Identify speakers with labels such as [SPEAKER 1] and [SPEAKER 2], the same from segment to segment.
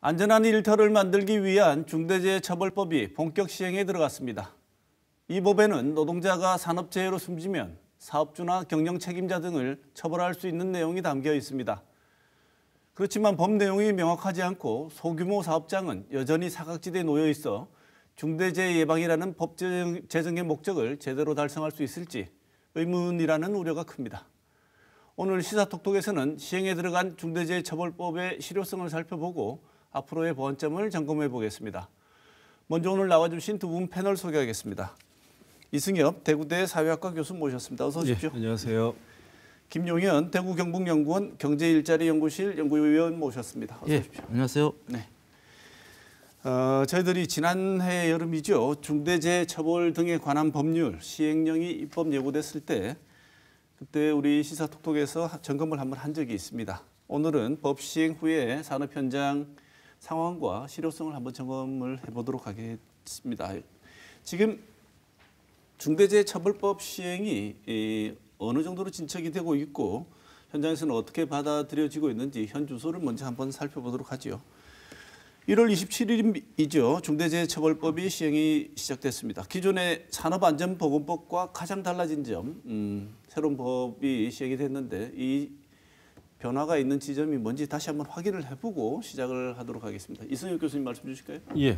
[SPEAKER 1] 안전한 일터를 만들기 위한 중대재해처벌법이 본격 시행에 들어갔습니다. 이 법에는 노동자가 산업재해로 숨지면 사업주나 경영 책임자 등을 처벌할 수 있는 내용이 담겨 있습니다. 그렇지만 법 내용이 명확하지 않고 소규모 사업장은 여전히 사각지대에 놓여 있어 중대재해 예방이라는 법 제정의 목적을 제대로 달성할 수 있을지 의문이라는 우려가 큽니다. 오늘 시사톡톡에서는 시행에 들어간 중대재해처벌법의 실효성을 살펴보고 앞으로의 보완점을 점검해 보겠습니다. 먼저 오늘 나와주신 두 분 패널 소개하겠습니다. 이승엽 대구대 사회학과 교수 모셨습니다. 어서 오십시오.
[SPEAKER 2] 예, 안녕하세요.
[SPEAKER 1] 김용현 대구 경북연구원 경제일자리연구실 연구위원 모셨습니다. 어서 오십시오.
[SPEAKER 3] 안녕하세요.
[SPEAKER 1] 네. 저희들이 지난해 여름이죠. 중대재해처벌 등에 관한 법률 시행령이 입법 예고됐을 때 그때 우리 시사톡톡에서 점검을 한번 한 적이 있습니다. 오늘은 법 시행 후에 산업 현장 상황과 실효성을 한번 점검을 해보도록 하겠습니다. 지금 중대재해처벌법 시행이 어느 정도로 진척이 되고 있고 현장에서는 어떻게 받아들여지고 있는지 현 주소를 먼저 한번 살펴보도록 하죠. 1월 27일이죠. 중대재해처벌법이 시행이 시작됐습니다. 기존의 산업안전보건법과 가장 달라진 점, 새로운 법이 시행이 됐는데 이 변화가 있는 지점이 뭔지 다시 한번 확인을 해보고 시작을 하도록 하겠습니다. 이승엽 교수님 말씀 주실까요?
[SPEAKER 2] 예.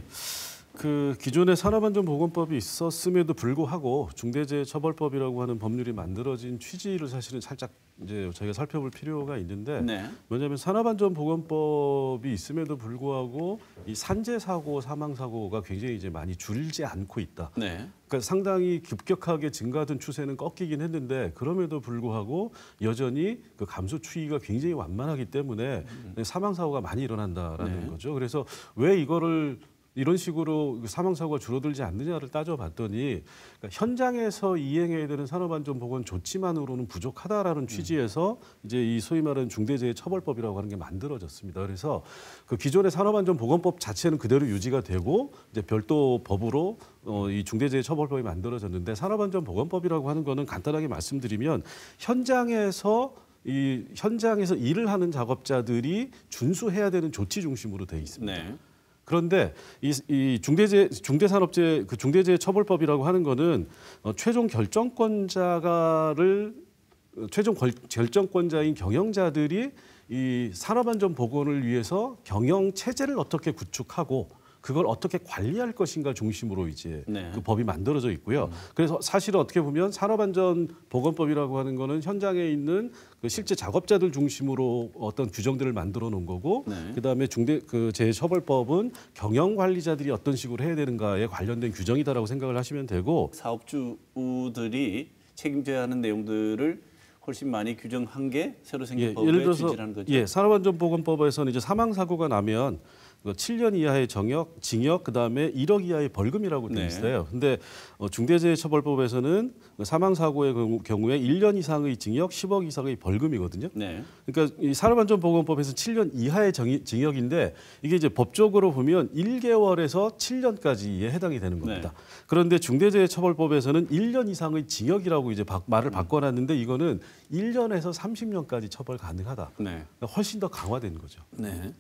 [SPEAKER 2] 기존의 산업안전보건법이 있었음에도 불구하고 중대재해처벌법이라고 하는 법률이 만들어진 취지를 사실은 살짝 이제 저희가 살펴볼 필요가 있는데
[SPEAKER 1] 네.
[SPEAKER 2] 왜냐하면 산업안전보건법이 있음에도 불구하고 이 산재 사고, 사망 사고가 굉장히 이제 많이 줄지 않고 있다.
[SPEAKER 1] 네.
[SPEAKER 2] 그러니까 상당히 급격하게 증가하던 추세는 꺾이긴 했는데 그럼에도 불구하고 여전히 그 감소 추이가 굉장히 완만하기 때문에 사망 사고가 많이 일어난다라는
[SPEAKER 1] 네.
[SPEAKER 2] 거죠. 그래서 왜 이거를 이런 식으로 사망 사고가 줄어들지 않느냐를 따져봤더니 그러니까 현장에서 이행해야 되는 산업안전보건 조치만으로는 부족하다라는 취지에서 이제 이 소위 말하는 중대재해처벌법이라고 하는 게 만들어졌습니다. 그래서 그 기존의 산업안전보건법 자체는 그대로 유지가 되고 이제 별도 법으로 이 중대재해처벌법이 만들어졌는데 산업안전보건법이라고 하는 거는 간단하게 말씀드리면 현장에서 일을 하는 작업자들이 준수해야 되는 조치 중심으로 돼 있습니다.
[SPEAKER 1] 네.
[SPEAKER 2] 그런데 이 중대재해처벌법이라고 하는 거는 최종 결정권자인 경영자들이 이 산업안전보건을 위해서 경영 체제를 어떻게 구축하고 그걸 어떻게 관리할 것인가 중심으로 이제
[SPEAKER 1] 네.
[SPEAKER 2] 그 법이 만들어져 있고요. 그래서 사실은 어떻게 보면 산업안전보건법이라고 하는 거는 현장에 있는 그 실제 작업자들 중심으로 어떤 규정들을 만들어 놓은 거고,
[SPEAKER 1] 네.
[SPEAKER 2] 그다음에 재해처벌법은 경영 관리자들이 어떤 식으로 해야 되는가에 관련된 규정이다라고 생각을 하시면 되고,
[SPEAKER 1] 사업주들이 책임져야 하는 내용들을 훨씬 많이 규정한 게 새로 생긴 법의
[SPEAKER 2] 예를 들어서
[SPEAKER 1] 취지라는 거죠.
[SPEAKER 2] 산업안전보건법에서는 이제 사망 사고가 나면 7년 이하의 징역, 그다음에 1억 이하의 벌금이라고 되어 있어요. 근데 중대재해처벌법에서는 사망 사고의 경우에 1년 이상의 징역, 10억 이상의 벌금이거든요.
[SPEAKER 1] 네.
[SPEAKER 2] 그러니까 이 산업안전보건법에서 7년 이하의 징역인데 이게 이제 법적으로 보면 1개월에서 7년까지에 해당이 되는 겁니다.
[SPEAKER 1] 네.
[SPEAKER 2] 그런데 중대재해처벌법에서는 1년 이상의 징역이라고 이제 말을 바꿔놨는데 이거는 1년에서 30년까지 처벌 가능하다.
[SPEAKER 1] 네.
[SPEAKER 2] 훨씬 더 강화된 거죠.
[SPEAKER 1] 네.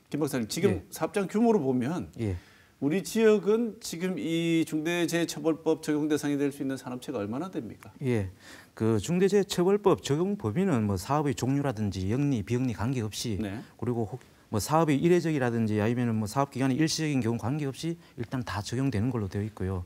[SPEAKER 1] 김 박사님, 지금 사업장 규모로 보면 우리 지역은 지금 이 중대재해처벌법 적용 대상이 될 수 있는 산업체가 얼마나 됩니까?
[SPEAKER 3] 예, 그 중대재해처벌법 적용 범위는 뭐 사업의 종류라든지 영리, 비영리 관계없이
[SPEAKER 1] 네.
[SPEAKER 3] 그리고 뭐 사업이 이례적이라든지 아니면은 뭐 사업 기간이 일시적인 경우 관계없이 일단 다 적용되는 걸로 되어 있고요.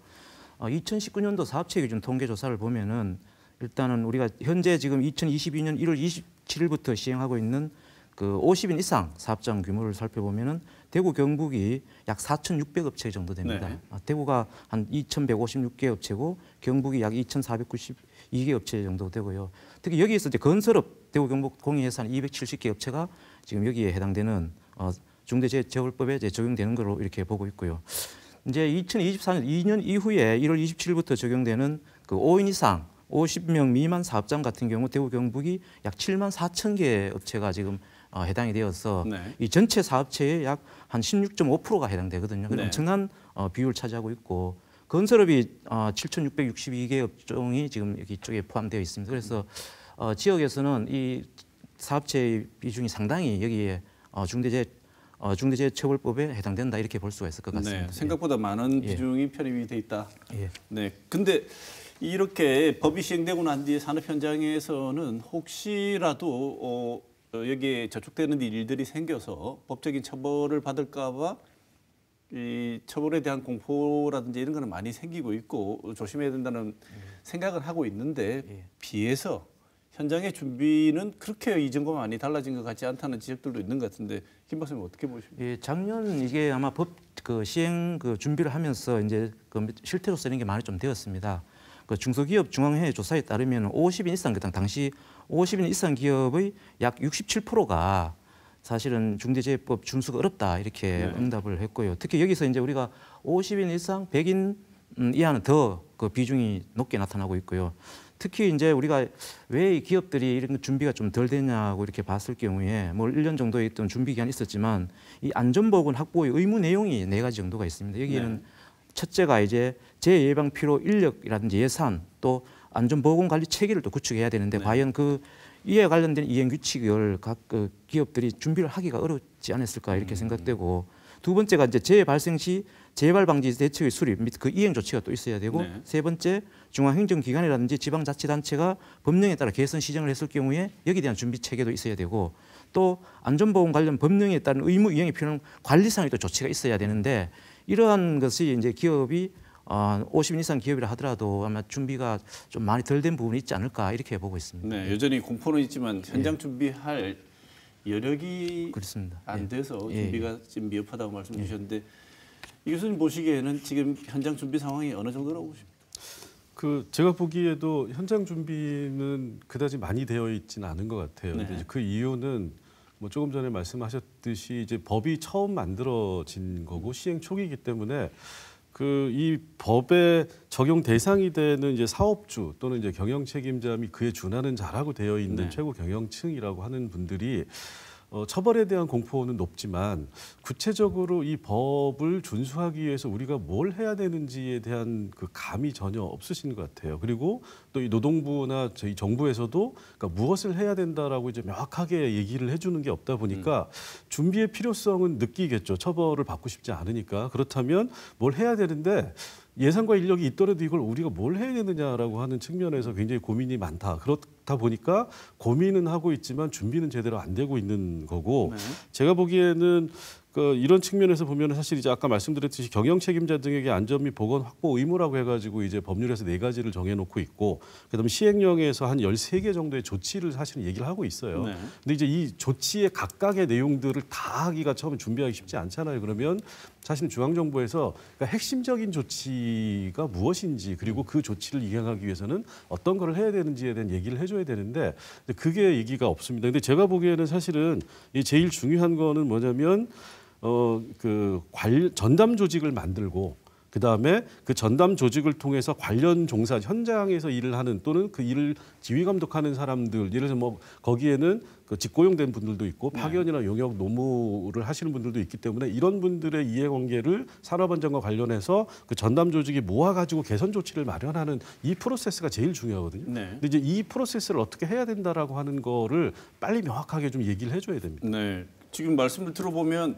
[SPEAKER 3] 2019년도 사업체 기준 통계 조사를 보면은 일단은 우리가 현재 지금 2022년 1월 27일부터 시행하고 있는 그 50인 이상 사업장 규모를 살펴보면은 대구 경북이 약 4,600업체 정도 됩니다.
[SPEAKER 1] 네.
[SPEAKER 3] 대구가 한 2,156개 업체고 경북이 약 2,492개 업체 정도 되고요. 특히 여기에서 이제 건설업 대구 경북 공인해산 270개 업체가 지금 여기에 해당되는 중대재해처벌법에 이제 적용되는 걸로 이렇게 보고 있고요. 이제 2024년 2년 이후에 1월 27일부터 적용되는 그 5인 이상 50명 미만 사업장 같은 경우 대구 경북이 약 7만 4천 개 업체가 지금 해당이 되어서
[SPEAKER 1] 네.
[SPEAKER 3] 이 전체 사업체의 약 한 16.5%가 해당되거든요.
[SPEAKER 1] 네.
[SPEAKER 3] 엄청난 비율을 차지하고 있고 건설업이 7,662개 업종이 지금 여기 이쪽에 포함되어 있습니다. 그래서 지역에서는 이 사업체의 비중이 상당히 여기에 중대재해 중대재해처벌법에 해당된다 이렇게 볼 수가 있을 것 같습니다.
[SPEAKER 1] 네, 생각보다 많은
[SPEAKER 3] 예.
[SPEAKER 1] 비중이 편입이 돼 있다.
[SPEAKER 3] 예.
[SPEAKER 1] 네, 근데 이렇게 법이 시행되고 난 뒤에 산업 현장에서는 혹시라도 여기에 저촉되는 일들이 생겨서 법적인 처벌을 받을까봐 이 처벌에 대한 공포라든지 이런 거는 많이 생기고 있고 조심해야 된다는 생각을 하고 있는데
[SPEAKER 3] 예.
[SPEAKER 1] 비해서 현장의 준비는 그렇게 이전과 많이 달라진 것 같지 않다는 지적들도 있는 것 같은데 김 박사님 어떻게 보십니까?
[SPEAKER 3] 예, 작년 이게 아마 법 시행 준비를 하면서 이제 실태로서 이런 게 많이 좀 되었습니다. 중소기업 중앙회 조사에 따르면 50인 이상 당시 50인 이상 기업의 약 67%가 사실은 중대재해법 준수가 어렵다 이렇게
[SPEAKER 1] 네.
[SPEAKER 3] 응답을 했고요. 특히 여기서 이제 우리가 50인 이상 100인 이하는 더 그 비중이 높게 나타나고 있고요. 특히 이제 우리가 왜 이 기업들이 이런 준비가 좀 덜 되냐고 이렇게 봤을 경우에 뭐 1년 정도의 있던 준비 기간이 있었지만 이 안전보건 확보의 의무 내용이 4가지 정도가 있습니다. 여기에는
[SPEAKER 1] 네.
[SPEAKER 3] 첫째가 이제 재해 예방 필요 인력이라든지 예산 또 안전보건 관리 체계를 또 구축해야 되는데
[SPEAKER 1] 네.
[SPEAKER 3] 과연 이에 관련된 이행 규칙을 각 기업들이 준비를 하기가 어렵지 않았을까 이렇게 생각되고 두 번째가 이제 재해 발생 시 재발 방지 대책의 수립 및 그 이행 조치가 또 있어야 되고
[SPEAKER 1] 네.
[SPEAKER 3] 세 번째 중앙행정기관이라든지 지방자치단체가 법령에 따라 개선 시정을 했을 경우에 여기에 대한 준비 체계도 있어야 되고 또 안전보건 관련 법령에 따른 의무 이행에 필요한 관리상의 또 조치가 있어야 되는데 이러한 것이 이제 기업이 50인 이상 기업이라 하더라도 아마 준비가 좀 많이 덜 된 부분이 있지 않을까 이렇게 보고 있습니다.
[SPEAKER 1] 네, 여전히 공포는 있지만 현장 준비할 여력이
[SPEAKER 3] 그렇습니다.
[SPEAKER 1] 안
[SPEAKER 3] 예.
[SPEAKER 1] 돼서
[SPEAKER 3] 예.
[SPEAKER 1] 준비가 지금 미흡하다고 말씀 주셨는데 이 교수님 보시기에는 지금 현장 준비 상황이 어느 정도라고 보십니까?
[SPEAKER 2] 제가 보기에도 현장 준비는 그다지 많이 되어 있지는 않은 것 같아요.
[SPEAKER 1] 네.
[SPEAKER 2] 근데 이제 그 이유는 뭐 조금 전에 말씀하셨듯이 이제 법이 처음 만들어진 거고 시행 초기이기 때문에 이 법의 적용 대상이 되는 이제 사업주 또는 이제 경영 책임자 및 그에 준하는 자라고 되어 있는
[SPEAKER 1] 네.
[SPEAKER 2] 최고 경영층이라고 하는 분들이 처벌에 대한 공포는 높지만 구체적으로 이 법을 준수하기 위해서 우리가 뭘 해야 되는지에 대한 그 감이 전혀 없으신 것 같아요. 그리고 또 이 노동부나 저희 정부에서도 그러니까 무엇을 해야 된다라고 이제 명확하게 얘기를 해주는 게 없다 보니까 준비의 필요성은 느끼겠죠. 처벌을 받고 싶지 않으니까. 그렇다면 뭘 해야 되는데 예산과 인력이 있더라도 이걸 우리가 뭘 해야 되느냐라고 하는 측면에서 굉장히 고민이 많다. 그렇다 보니까 고민은 하고 있지만 준비는 제대로 안 되고 있는 거고
[SPEAKER 1] 네.
[SPEAKER 2] 제가 보기에는 이런 측면에서 보면 사실 이제 아까 말씀드렸듯이 경영 책임자 등에게 안전 및 보건 확보 의무라고 해가지고 이제 법률에서 4가지를 정해놓고 있고 그다음에 시행령에서 한 13개 정도의 조치를 사실은 얘기를 하고 있어요.
[SPEAKER 1] 네.
[SPEAKER 2] 근데 이제 이 조치의 각각의 내용들을 다 하기가 처음에 준비하기 쉽지 않잖아요. 그러면 사실 중앙정부에서 그러니까 핵심적인 조치가 무엇인지 그리고 그 조치를 이행하기 위해서는 어떤 걸 해야 되는지에 대한 얘기를 해줘야 되는데 그게 얘기가 없습니다. 근데 제가 보기에는 사실은 이 제일 중요한 거는 뭐냐면 전담 조직을 만들고 그다음에 그 전담 조직을 통해서 관련 종사 현장에서 일을 하는 또는 그 일을 지휘 감독하는 사람들 예를 들어서 뭐 거기에는 그 직고용된 분들도 있고 파견이나 용역 노무를 하시는 분들도 있기 때문에 이런 분들의 이해관계를 산업안전과 관련해서 그 전담 조직이 모아가지고 개선 조치를 마련하는 이 프로세스가 제일 중요하거든요.
[SPEAKER 1] 네.
[SPEAKER 2] 근데 이제 이 프로세스를 어떻게 해야 된다라고 하는 거를 빨리 명확하게 좀 얘기를 해줘야 됩니다.
[SPEAKER 1] 네. 지금 말씀을 들어보면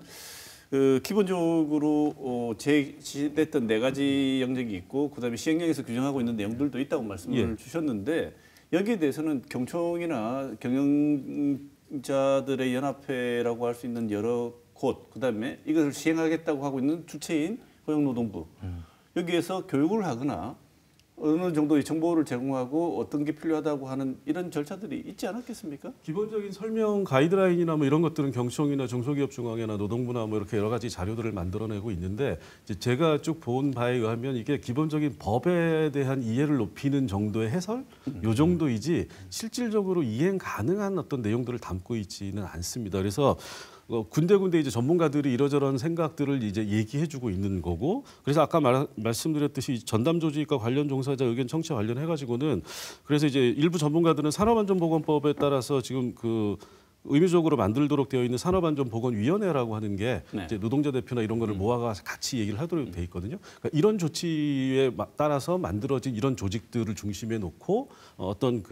[SPEAKER 1] 기본적으로 제시됐던 4가지 영역이 있고 그다음에 시행령에서 규정하고 있는 내용들도 있다고 말씀을 주셨는데 여기에 대해서는 경총이나 경영자들의 연합회라고 할 수 있는 여러 곳 그다음에 이것을 시행하겠다고 하고 있는 주체인 고용노동부 여기에서 교육을 하거나 어느 정도의 정보를 제공하고 어떤 게 필요하다고 하는 이런 절차들이 있지 않았겠습니까?
[SPEAKER 2] 기본적인 설명 가이드라인이나 뭐 이런 것들은 경총이나 중소기업중앙회나 노동부나 뭐 이렇게 여러 가지 자료들을 만들어내고 있는데 이제 제가 쭉 본 바에 의하면 이게 기본적인 법에 대한 이해를 높이는 정도의 해설 요 정도이지 실질적으로 이행 가능한 어떤 내용들을 담고 있지는 않습니다. 그래서 군데군데 이제 전문가들이 이러저런 생각들을 이제 얘기해주고 있는 거고 그래서 아까 말씀드렸듯이 전담 조직과 관련 종사자 의견 청취 관련해 가지고는 그래서 이제 일부 전문가들은 산업안전보건법에 따라서 지금 의무적으로 만들도록 되어 있는 산업안전보건위원회라고 하는 게
[SPEAKER 1] 네.
[SPEAKER 2] 이제 노동자 대표나 이런 거를 모아가 같이 얘기를 하도록 돼 있거든요. 그러니까 이런 조치에 따라서 만들어진 이런 조직들을 중심에 놓고 어떤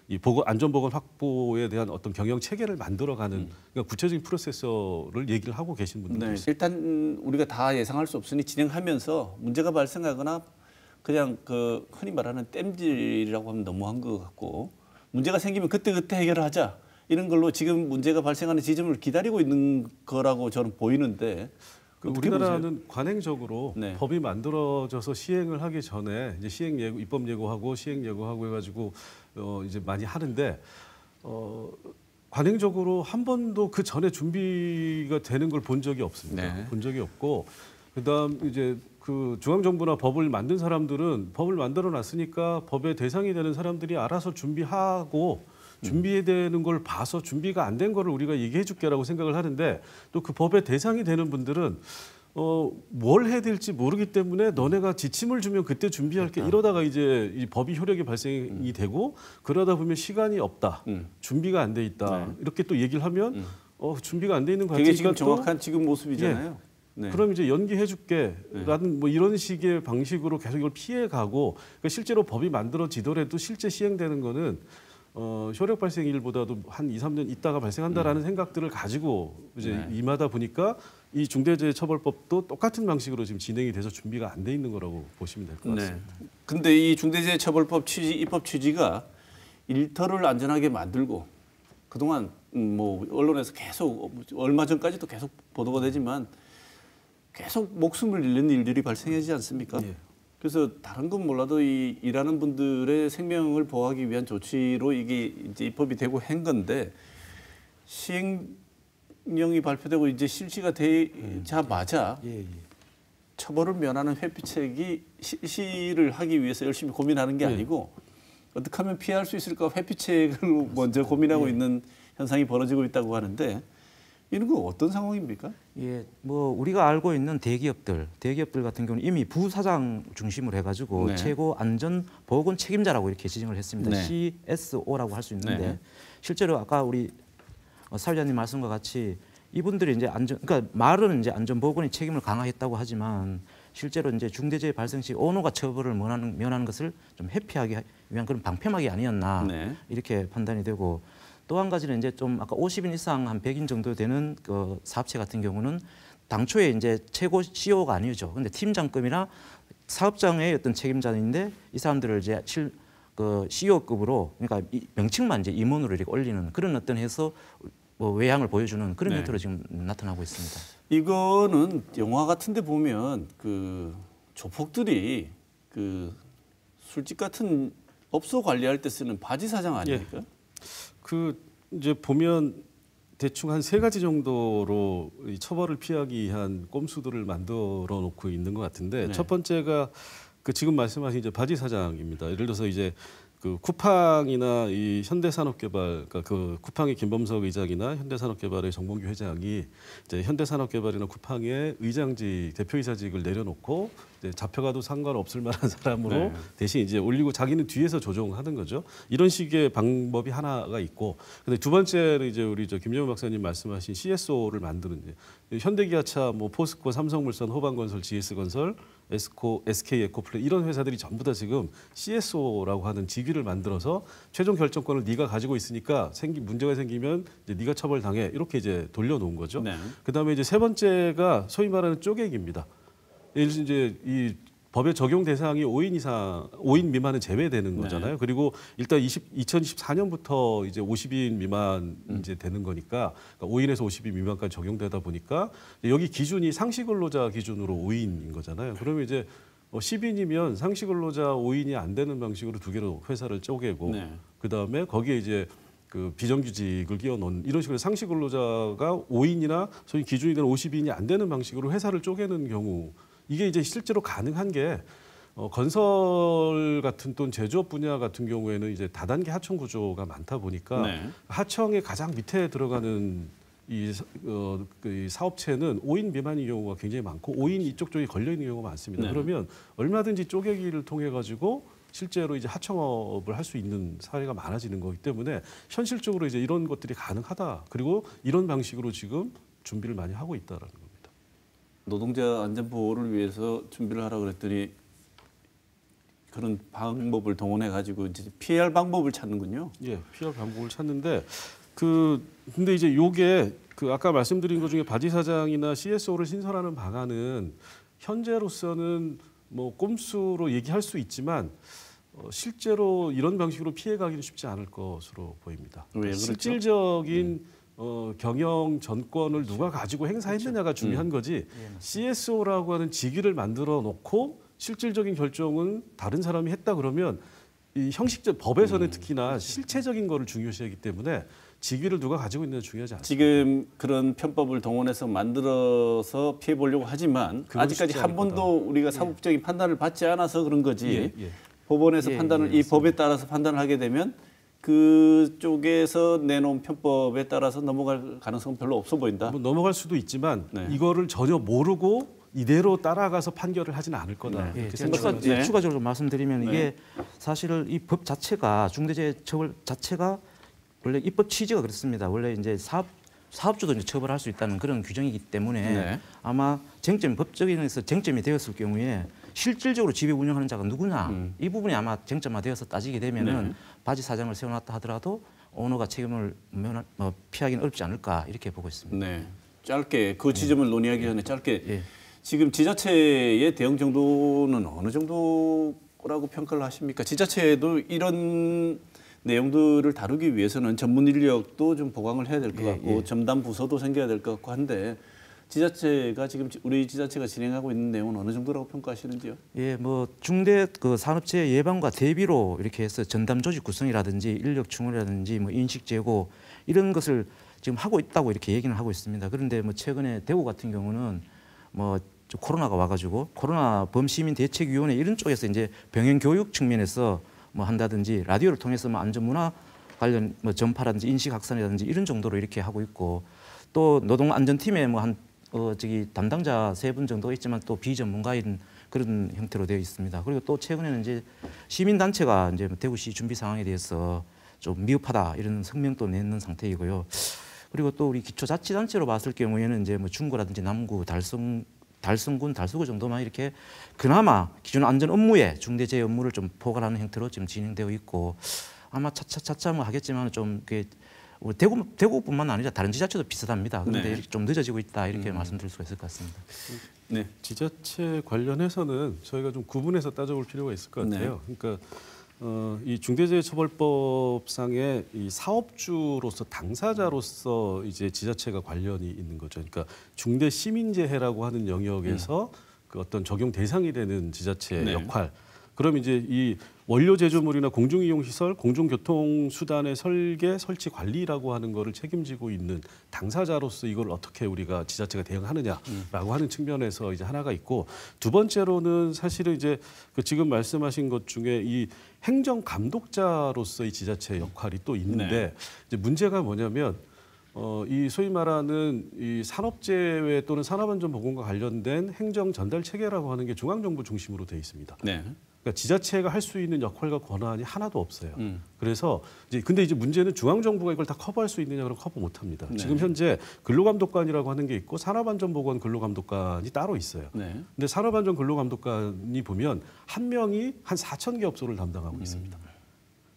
[SPEAKER 2] 이 안전보건 확보에 대한 어떤 경영 체계를 만들어가는 그러니까 구체적인 프로세서를 얘기를 하고 계신 분들도
[SPEAKER 1] 네.
[SPEAKER 2] 있어요.
[SPEAKER 1] 일단 우리가 다 예상할 수 없으니 진행하면서 문제가 발생하거나 그냥 그 흔히 말하는 땜질이라고 하면 너무한 것 같고 문제가 생기면 그때그때 해결하자 이런 걸로 지금 문제가 발생하는 지점을 기다리고 있는 거라고 저는 보이는데 어떻게
[SPEAKER 2] 우리나라는
[SPEAKER 1] 보세요?
[SPEAKER 2] 관행적으로
[SPEAKER 1] 네.
[SPEAKER 2] 법이 만들어져서 시행을 하기 전에 이제 시행 예고, 입법 예고하고 시행 예고하고 해가지고 이제 많이 하는데 관행적으로 한 번도 그 전에 준비가 되는 걸 본 적이 없습니다.
[SPEAKER 1] 네.
[SPEAKER 2] 본 적이 없고 그다음 이제 그 중앙정부나 법을 만든 사람들은 법을 만들어 놨으니까 법의 대상이 되는 사람들이 알아서 준비하고 준비해야 되는 걸 봐서 준비가 안 된 거를 우리가 얘기해 줄게라고 생각을 하는데 또 그 법의 대상이 되는 분들은 뭘 해야 될지 모르기 때문에 너네가 지침을 주면 그때 준비할게 이러다가 이제 이 법이 효력이 발생이 되고 그러다 보면 시간이 없다. 준비가 안 돼 있다.
[SPEAKER 1] 네.
[SPEAKER 2] 이렇게 또 얘기를 하면 준비가 안 돼 있는
[SPEAKER 1] 그게
[SPEAKER 2] 과정이니까
[SPEAKER 1] 지금
[SPEAKER 2] 또
[SPEAKER 1] 정확한 지금 모습이잖아요. 네.
[SPEAKER 2] 그럼 이제 연기해줄게라는 뭐 이런 식의 방식으로 계속 이걸 피해가고 그러니까 실제로 법이 만들어지더라도 실제 시행되는 거는 효력 발생일보다도 한 2, 3년 있다가 발생한다라는 생각들을 가지고 이제
[SPEAKER 1] 네.
[SPEAKER 2] 임하다 보니까 이 중대재해처벌법도 똑같은 방식으로 지금 진행이 돼서 준비가 안 돼 있는 거라고 보시면 될 것 같습니다.
[SPEAKER 1] 네. 근데 이 중대재해처벌법 취지, 입법 취지가 일터를 안전하게 만들고 그동안 뭐 언론에서 계속 얼마 전까지도 계속 보도가 되지만 계속 목숨을 잃는 일들이 발생하지 않습니까?
[SPEAKER 2] 예.
[SPEAKER 1] 그래서 다른 건 몰라도 이 일하는 분들의 생명을 보호하기 위한 조치로 이게 이제 입법이 되고 한 건데 시행령이 발표되고 이제 실시가 되자마자 처벌을 면하는 회피책이 실시를 하기 위해서 열심히 고민하는 게 아니고 어떻게 하면 피할 수 있을까 회피책을 먼저 고민하고 있는 현상이 벌어지고 있다고 하는데 이런 건 어떤 상황입니까?
[SPEAKER 3] 예, 뭐 우리가 알고 있는 대기업들 같은 경우는 이미 부사장 중심으로 해가지고
[SPEAKER 1] 네.
[SPEAKER 3] 최고 안전 보건 책임자라고 이렇게 지정을 했습니다.
[SPEAKER 1] 네.
[SPEAKER 3] CSO라고 할 수 있는데
[SPEAKER 1] 네.
[SPEAKER 3] 실제로 아까 우리 사회자님 말씀과 같이 이분들이 이제 그러니까 말은 이제 안전 보건의 책임을 강화했다고 하지만 실제로 이제 중대재해 발생 시 언어가 처벌을 면하는 것을 좀 회피하기 위한 그런 방패막이 아니었나
[SPEAKER 1] 네.
[SPEAKER 3] 이렇게 판단이 되고. 또 한 가지는 이제 좀 아까 50인 이상 한 100인 정도 되는 그 사업체 같은 경우는 당초에 이제 최고 CEO가 아니죠. 근데 팀장급이나 사업장의 어떤 책임자인데 이 사람들을 이제 그 CEO급으로 그러니까 명칭만 이제 임원으로 이렇게 올리는 그런 어떤 해서 뭐 외양을 보여주는 그런
[SPEAKER 1] 네.
[SPEAKER 3] 형태로 지금 나타나고 있습니다.
[SPEAKER 1] 이거는 영화 같은데 보면 그 조폭들이 그 술집 같은 업소 관리할 때 쓰는 바지 사장 아닙니까?
[SPEAKER 2] 그 이제 보면 대충 한 3가지 정도로 이 처벌을 피하기 위한 꼼수들을 만들어 놓고 있는 것 같은데
[SPEAKER 1] 네.
[SPEAKER 2] 첫 번째가 그 지금 말씀하신 이제 바지 사장입니다. 예를 들어서 이제 그 쿠팡이나 이 현대산업개발, 그러니까 그 쿠팡의 김범석 의장이나 현대산업개발의 정봉규 회장이 이제 현대산업개발이나 쿠팡의 의장직, 대표이사직을 내려놓고 이제 잡혀가도 상관없을 만한 사람으로
[SPEAKER 1] 네.
[SPEAKER 2] 대신 이제 올리고 자기는 뒤에서 조종하는 거죠. 이런 식의 방법이 하나가 있고, 근데 두 번째는 이제 우리 김정은 박사님 말씀하신 CSO를 만드는 이제 현대기아차, 뭐 포스코, 삼성물산, 호반건설, GS건설, 에스코, SK에코플레이 이런 회사들이 전부 다 지금 CSO라고 하는 직위를 만들어서 최종 결정권을 네가 가지고 있으니까 문제가 생기면 이제 네가 처벌당해 이렇게 이제 돌려놓은 거죠.
[SPEAKER 1] 네.
[SPEAKER 2] 그다음에 이제 세 번째가 소위 말하는 쪼개기입니다. 예를 들어 이제 이 법의 적용 대상이 5인 미만은 제외되는 거잖아요. 그리고 일단 2024년부터 이제 50인 미만 이제 되는 거니까 그러니까 5인에서 50인 미만까지 적용되다 보니까 여기 기준이 상시 근로자 기준으로 5인인 거잖아요. 그러면 이제 10인이면 상시 근로자 5인이 안 되는 방식으로 두 개로 회사를 쪼개고
[SPEAKER 1] 네.
[SPEAKER 2] 그다음에 거기에 이제 그 비정규직을 끼워 넣은 이런 식으로 상시 근로자가 5인이나 소위 기준이 되는 50인이 안 되는 방식으로 회사를 쪼개는 경우 이게 이제 실제로 가능한 게 건설 같은 또는 제조업 분야 같은 경우에는 이제 다단계 하청 구조가 많다 보니까
[SPEAKER 1] 네.
[SPEAKER 2] 하청의 가장 밑에 들어가는 이 사업체는 5인 미만인 경우가 굉장히 많고 5인 이쪽 쪽에 걸려 있는 경우가 많습니다.
[SPEAKER 1] 네.
[SPEAKER 2] 그러면 얼마든지 쪼개기를 통해 가지고 실제로 이제 하청업을 할 수 있는 사례가 많아지는 거기 때문에 현실적으로 이제 이런 것들이 가능하다. 그리고 이런 방식으로 지금 준비를 많이 하고 있다라는 겁니다.
[SPEAKER 1] 노동자 안전 보호를 위해서 준비를 하라 그랬더니 그런 방법을 동원해 가지고 이제 피할 방법을 찾는군요.
[SPEAKER 2] 예, 피할 방법을 찾는데 근데 이제 요게 아까 말씀드린 것 중에 바지 사장이나 CSO를 신설하는 방안은 현재로서는 뭐 꼼수로 얘기할 수 있지만 실제로 이런 방식으로 피해가기는 쉽지 않을 것으로 보입니다.
[SPEAKER 1] 왜 그렇죠?
[SPEAKER 2] 실질적인 경영 전권을 누가 가지고 행사했느냐가 중요한 거지. CSO라고 하는 직위를 만들어 놓고 실질적인 결정은 다른 사람이 했다 그러면 이 형식적 법에서는 특히나 실체적인 거를 중요시하기 때문에 직위를 누가 가지고 있느냐 중요하지 않습니다.
[SPEAKER 1] 지금 그런 편법을 동원해서 만들어서 피해 보려고 하지만 아직까지
[SPEAKER 2] 쉽지
[SPEAKER 1] 한
[SPEAKER 2] 않을
[SPEAKER 1] 번도 우리가 사법적인 판단을 받지 않아서 그런 거지.
[SPEAKER 2] 예.
[SPEAKER 1] 법원에서
[SPEAKER 3] 예,
[SPEAKER 1] 판단을
[SPEAKER 3] 예,
[SPEAKER 1] 이 법에 따라서 판단을 하게 되면 그쪽에서 내놓은 편법에 따라서 넘어갈 가능성은 별로 없어 보인다.
[SPEAKER 2] 뭐 넘어갈 수도 있지만
[SPEAKER 1] 네.
[SPEAKER 2] 이거를 전혀 모르고 이대로 따라가서 판결을 하지는 않을 거다.
[SPEAKER 1] 네.
[SPEAKER 2] 이렇게
[SPEAKER 3] 제가
[SPEAKER 2] 생각합니다.
[SPEAKER 1] 네.
[SPEAKER 3] 추가적으로 말씀드리면
[SPEAKER 1] 네.
[SPEAKER 3] 이게 사실 이 법 자체가 중대재해처벌 자체가 원래 입법 취지가 그렇습니다. 원래 이제 사업주도 이제 처벌할 수 있다는 그런 규정이기 때문에
[SPEAKER 1] 네.
[SPEAKER 3] 아마 법적인에서 쟁점이 되었을 경우에 실질적으로 지배 운영하는 자가 누구냐 이 부분이 아마 쟁점화되어서 따지게 되면은
[SPEAKER 1] 네.
[SPEAKER 3] 바지 사장을 세워놨다 하더라도 오너가 책임을 피하기는 어렵지 않을까 이렇게 보고 있습니다.
[SPEAKER 1] 네. 짧게 그 지점을 논의하기 전에 짧게
[SPEAKER 3] 예.
[SPEAKER 1] 지금 지자체의 대응 정도는 어느 정도라고 평가를 하십니까? 지자체도 이런 내용들을 다루기 위해서는 전문 인력도 좀 보강을 해야 될 것 같고 전담 부서도 생겨야 될 것 같고 한데 지자체가 지금 우리 지자체가 진행하고 있는 내용은 어느 정도라고 평가하시는지요?
[SPEAKER 3] 예, 뭐 중대 산업재해 예방과 대비로 이렇게 해서 전담 조직 구성이라든지 인력 충원이라든지 뭐 인식 제고 이런 것을 지금 하고 있다고 이렇게 얘기는 하고 있습니다. 그런데 뭐 최근에 대구 같은 경우는 뭐 코로나가 와가지고 코로나 범시민 대책위원회 이런 쪽에서 이제 병행 교육 측면에서 뭐 한다든지 라디오를 통해서 뭐 안전문화 관련 뭐 전파라든지 인식 확산이라든지 이런 정도로 이렇게 하고 있고 또 노동안전팀에 뭐 담당자 3분 정도 있지만 또 비전문가인 그런 형태로 되어 있습니다. 그리고 또 최근에는 이제 시민단체가 이제 대구시 준비 상황에 대해서 좀 미흡하다 이런 성명도 내는 상태이고요. 그리고 또 우리 기초자치단체로 봤을 경우에는 이제 뭐 중구라든지 남구, 달성군, 달서구 정도만 이렇게 그나마 기존 안전 업무에 중대재해 업무를 좀 포괄하는 형태로 지금 진행되어 있고 아마 차차 뭐 하겠지만 좀 우리 대구뿐만 아니라 다른 지자체도 비슷합니다. 그런데
[SPEAKER 1] 네.
[SPEAKER 3] 이렇게 좀 늦어지고 있다 이렇게 말씀드릴 수가 있을 것 같습니다.
[SPEAKER 1] 네.
[SPEAKER 2] 지자체 관련해서는 저희가 좀 구분해서 따져볼 필요가 있을 것 같아요. 그러니까 이 중대재해처벌법상의 이 사업주로서 당사자로서 이제 지자체가 관련이 있는 거죠. 그러니까 중대시민재해라고 하는 영역에서 그 어떤 적용 대상이 되는 지자체의
[SPEAKER 1] 네.
[SPEAKER 2] 역할. 그럼 이제 이 원료 제조물이나 공중이용시설, 공중교통수단의 설계, 설치, 관리라고 하는 거를 책임지고 있는 당사자로서 이걸 어떻게 우리가 지자체가 대응하느냐라고 하는 측면에서 이제 하나가 있고 두 번째로는 사실은 이제 그 지금 말씀하신 것 중에 이 행정 감독자로서 이 지자체의 역할이 또 있는데
[SPEAKER 1] 네.
[SPEAKER 2] 이제 문제가 뭐냐면 이 소위 말하는 이 산업재해 또는 산업안전보건과 관련된 행정 전달 체계라고 하는 게 중앙정부 중심으로 되어 있습니다.
[SPEAKER 1] 네.
[SPEAKER 2] 그러니까 지자체가 할 수 있는 역할과 권한이 하나도 없어요. 그래서 근데 이제 문제는 중앙 정부가 이걸 다 커버할 수 있느냐 그러면 커버 못 합니다.
[SPEAKER 1] 네.
[SPEAKER 2] 지금 현재 근로감독관이라고 하는 게 있고 산업안전보건 근로감독관이 따로 있어요.
[SPEAKER 1] 네.
[SPEAKER 2] 근데 산업안전 근로감독관이 보면 한 명이 한 4,000개 업소를 담당하고 있습니다.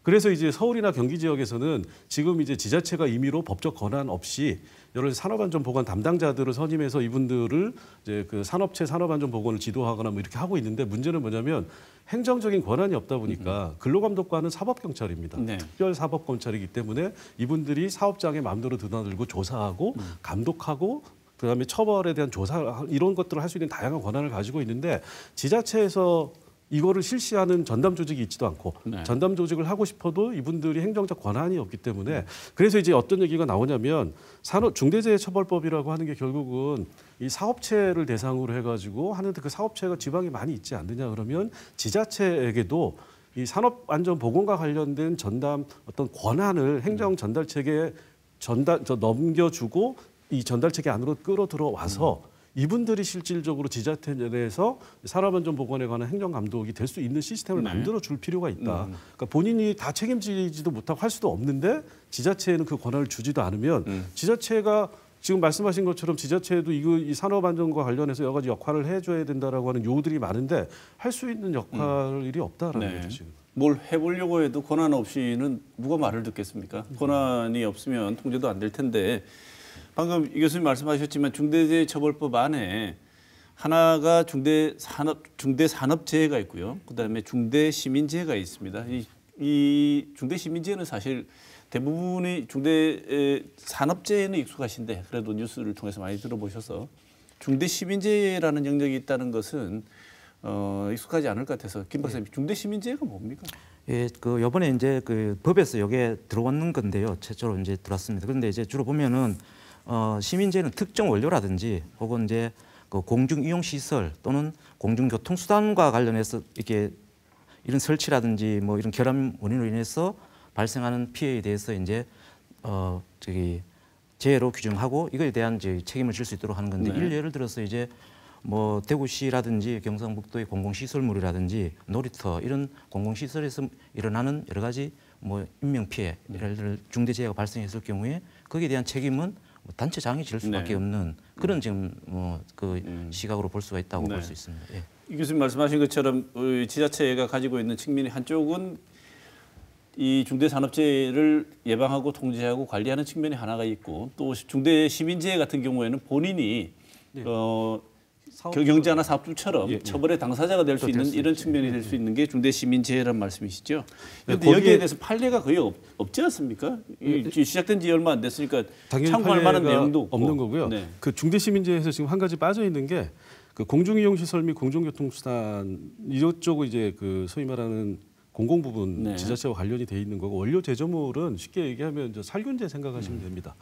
[SPEAKER 2] 그래서 이제 서울이나 경기 지역에서는 지금 이제 지자체가 임의로 법적 권한 없이 여러 산업안전보건 담당자들을 선임해서 이분들을 이제 그 산업체 산업안전보건을 지도하거나 뭐 이렇게 하고 있는데 문제는 뭐냐면 행정적인 권한이 없다 보니까 근로감독관은 사법경찰입니다.
[SPEAKER 1] 네.
[SPEAKER 2] 특별사법검찰이기 때문에 이분들이 사업장에 마음대로 드나들고 조사하고 감독하고 그다음에 처벌에 대한 조사 이런 것들을 할 수 있는 다양한 권한을 가지고 있는데 지자체에서 이거를 실시하는 전담 조직이 있지도 않고
[SPEAKER 1] 네.
[SPEAKER 2] 전담 조직을 하고 싶어도 이분들이 행정적 권한이 없기 때문에 그래서 이제 어떤 얘기가 나오냐면 중대재해처벌법이라고 하는 게 결국은 이 사업체를 대상으로 해가지고 하는데 그 사업체가 지방에 많이 있지 않느냐 그러면 지자체에게도 이 산업안전보건과 관련된 전담 어떤 권한을 행정 전달 체계에 넘겨주고 이 전달 체계 안으로 끌어 들어와서 이분들이 실질적으로 지자체 내에서 산업안전보건에 관한 행정감독이 될 수 있는 시스템을 만들어 줄 필요가 있다. 그러니까 본인이 다 책임지지도 못하고 할 수도 없는데 지자체에는 그 권한을 주지도 않으면 지자체가 지금 말씀하신 것처럼 지자체에도 이 산업안전과 관련해서 여러 가지 역할을 해줘야 된다라고 하는 요구들이 많은데 할 수 있는 역할이 없다라는 거죠 지금.
[SPEAKER 1] 뭘 해보려고 해도 권한 없이는 누가 말을 듣겠습니까? 권한이 없으면 통제도 안 될 텐데 방금 이 교수님 말씀하셨지만 중대재해처벌법 안에 하나가 중대산업재해가 있고요. 그다음에 중대시민재해가 있습니다. 이 중대시민재해는 사실 대부분이 중대산업재해는 익숙하신데 그래도 뉴스를 통해서 많이 들어보셔서 중대시민재해라는 영역이 있다는 것은 익숙하지 않을 것 같아서 김 박사님 중대시민재해가 뭡니까?
[SPEAKER 3] 예, 그 이번에 이제 그 법에서 이게 들어왔는 건데요. 최초로 이제 들어왔습니다. 그런데 이제 주로 보면은 시민재해는 특정 원료라든지 혹은 이제 그 공중이용시설 또는 공중교통수단과 관련해서 이렇게 이런 설치라든지 뭐 이런 결함 원인으로 인해서 발생하는 피해에 대해서 이제 재해로 규정하고 이거에 대한 이제 책임을 질 수 있도록 하는 건데 예를 들어서 이제 뭐 대구시라든지 경상북도의 공공시설물이라든지 놀이터 이런 공공시설에서 일어나는 여러 가지 뭐 인명피해 예를 들어 중대재해가 발생했을 경우에 거기에 대한 책임은 단체장이 질 수밖에 없는 그런 지금 그 시각으로 볼 수가 있다고 볼 수 있습니다. 예.
[SPEAKER 1] 이 교수님 말씀하신 것처럼 지자체가 가지고 있는 측면이 한쪽은 이 중대산업재해를 예방하고 통제하고 관리하는 측면이 하나가 있고 또 중대시민재해 같은 경우에는 본인이 경영자나 사업주처럼 처벌의 당사자가 될 수 있는 이런 측면이 될 수 있는 게 중대시민재해란 말씀이시죠. 그런데 여기에 대해서 판례가 거의 없지 않습니까? 시작된 지 얼마 안 됐으니까 참고할 만한 내용도 없고.
[SPEAKER 2] 없는 거고요. 그 중대시민재해에서 지금 한 가지 빠져 있는 게 그 공중이용시설 및 공중교통수단 이쪽은 이제 그 소위 말하는 공공 부분 지자체와 관련이 돼 있는 거고 원료 제조물은 쉽게 얘기하면 살균제 생각하시면 됩니다.